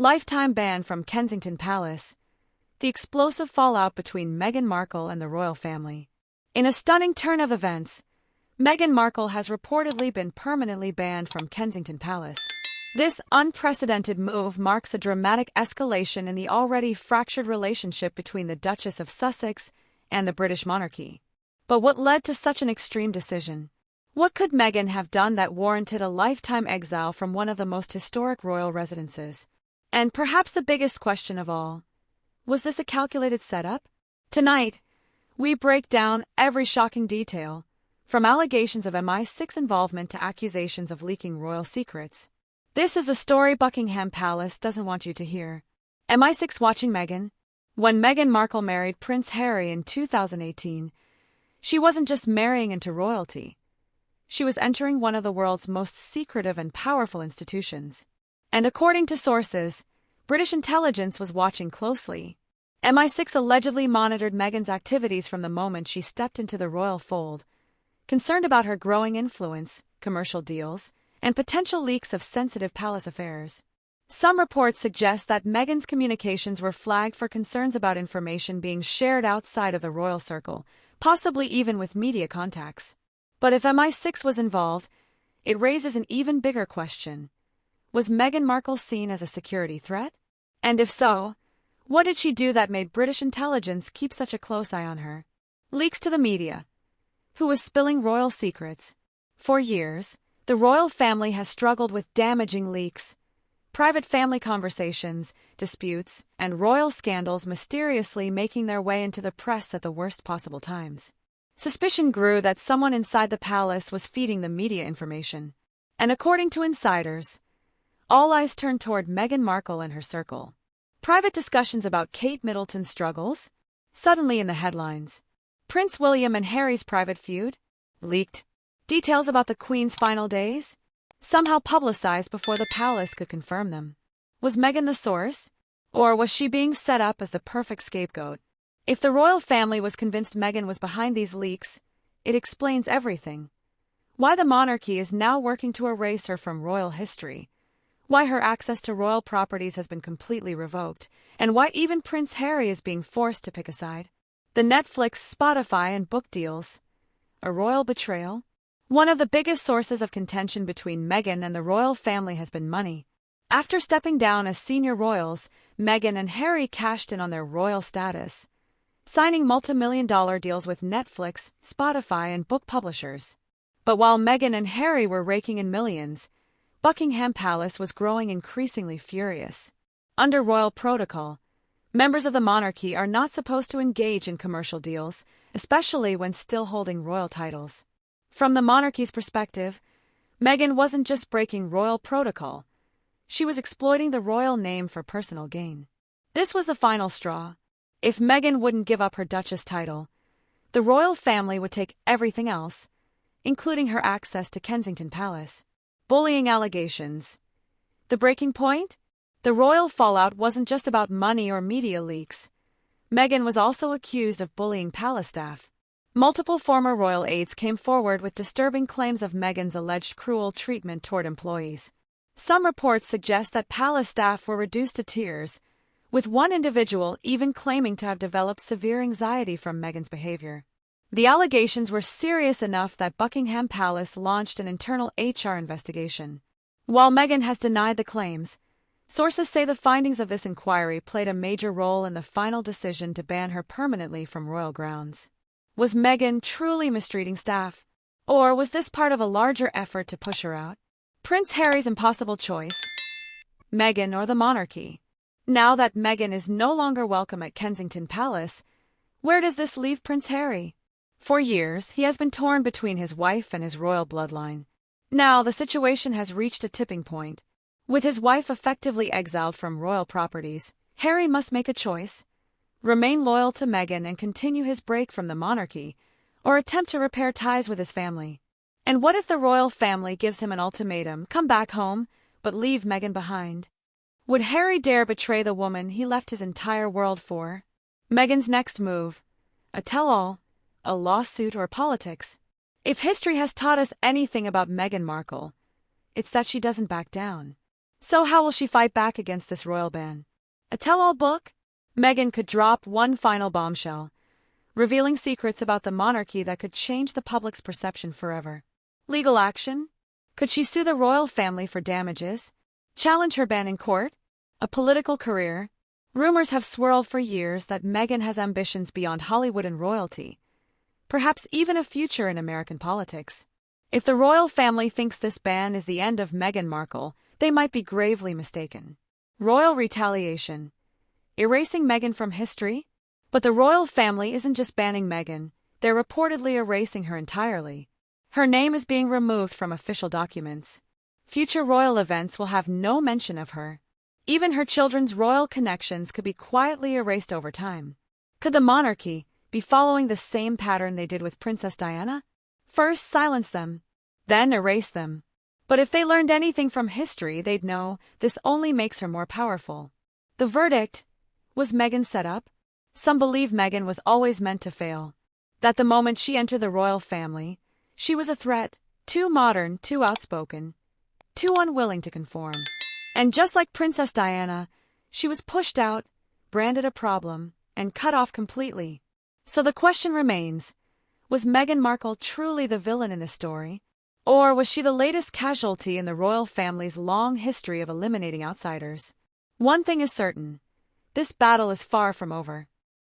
lifetime ban from Kensington Palace, the explosive fallout between Meghan Markle and the royal family. In a stunning turn of events, Meghan Markle has reportedly been permanently banned from Kensington Palace. This unprecedented move marks a dramatic escalation in the already fractured relationship between the Duchess of Sussex and the British monarchy. But what led to such an extreme decision? What could Meghan have done that warranted a lifetime exile from one of the most historic royal residences? And perhaps the biggest question of all, was this a calculated setup? Tonight, we break down every shocking detail, from allegations of MI6 involvement to accusations of leaking royal secrets. This is the story Buckingham Palace doesn't want you to hear. MI6 watching Meghan? When Meghan Markle married Prince Harry in 2018, she wasn't just marrying into royalty. She was entering one of the world's most secretive and powerful institutions. And according to sources, British intelligence was watching closely. MI6 allegedly monitored Meghan's activities from the moment she stepped into the royal fold, concerned about her growing influence, commercial deals, and potential leaks of sensitive palace affairs. Some reports suggest that Meghan's communications were flagged for concerns about information being shared outside of the royal circle, possibly even with media contacts. But if MI6 was involved, it raises an even bigger question. Was Meghan Markle seen as a security threat? And if so, what did she do that made British intelligence keep such a close eye on her? Leaks to the media. Who was spilling royal secrets? For years, the royal family has struggled with damaging leaks. Private family conversations, disputes, and royal scandals mysteriously making their way into the press at the worst possible times. Suspicion grew that someone inside the palace was feeding the media information. And according to insiders, all eyes turned toward Meghan Markle and her circle. Private discussions about Kate Middleton's struggles? Suddenly in the headlines. Prince William and Harry's private feud? Leaked. Details about the Queen's final days? Somehow publicized before the palace could confirm them. Was Meghan the source? Or was she being set up as the perfect scapegoat? If the royal family was convinced Meghan was behind these leaks, it explains everything. Why the monarchy is now working to erase her from royal history. Why her access to royal properties has been completely revoked, and why even Prince Harry is being forced to pick a side. The Netflix, Spotify, and book deals. A royal betrayal? One of the biggest sources of contention between Meghan and the royal family has been money. After stepping down as senior royals, Meghan and Harry cashed in on their royal status, signing multi-million-dollar deals with Netflix, Spotify, and book publishers. But while Meghan and Harry were raking in millions, Buckingham Palace was growing increasingly furious. Under royal protocol, members of the monarchy are not supposed to engage in commercial deals, especially when still holding royal titles. From the monarchy's perspective, Meghan wasn't just breaking royal protocol, she was exploiting the royal name for personal gain. This was the final straw. If Meghan wouldn't give up her duchess title, the royal family would take everything else, including her access to Kensington Palace. Bullying allegations. The breaking point? The royal fallout wasn't just about money or media leaks. Meghan was also accused of bullying palace staff. Multiple former royal aides came forward with disturbing claims of Meghan's alleged cruel treatment toward employees. Some reports suggest that palace staff were reduced to tears, with one individual even claiming to have developed severe anxiety from Meghan's behavior. The allegations were serious enough that Buckingham Palace launched an internal HR investigation. While Meghan has denied the claims, sources say the findings of this inquiry played a major role in the final decision to ban her permanently from royal grounds. Was Meghan truly mistreating staff? Or was this part of a larger effort to push her out? Prince Harry's impossible choice: Meghan or the monarchy? Now that Meghan is no longer welcome at Kensington Palace, where does this leave Prince Harry? For years, he has been torn between his wife and his royal bloodline. Now the situation has reached a tipping point. With his wife effectively exiled from royal properties, Harry must make a choice: remain loyal to Meghan and continue his break from the monarchy, or attempt to repair ties with his family. And what if the royal family gives him an ultimatum: come back home, but leave Meghan behind? Would Harry dare betray the woman he left his entire world for? Meghan's next move: a tell-all, a lawsuit, or politics? If history has taught us anything about Meghan Markle, it's that she doesn't back down. So how will she fight back against this royal ban? A tell-all book? Meghan could drop one final bombshell, revealing secrets about the monarchy that could change the public's perception forever. Legal action? Could she sue the royal family for damages? Challenge her ban in court? A political career? Rumors have swirled for years that Meghan has ambitions beyond Hollywood and royalty, perhaps even a future in American politics. If the royal family thinks this ban is the end of Meghan Markle, they might be gravely mistaken. Royal retaliation. Erasing Meghan from history? But the royal family isn't just banning Meghan, they're reportedly erasing her entirely. Her name is being removed from official documents. Future royal events will have no mention of her. Even her children's royal connections could be quietly erased over time. Could the monarchy be following the same pattern they did with Princess Diana? First silence them, then erase them. But if they learned anything from history, they'd know this only makes her more powerful. The verdict: was Meghan set up? Some believe Meghan was always meant to fail. That the moment she entered the royal family, she was a threat, too modern, too outspoken, too unwilling to conform. And just like Princess Diana, she was pushed out, branded a problem, and cut off completely. So the question remains, was Meghan Markle truly the villain in this story? Or was she the latest casualty in the royal family's long history of eliminating outsiders? One thing is certain, this battle is far from over.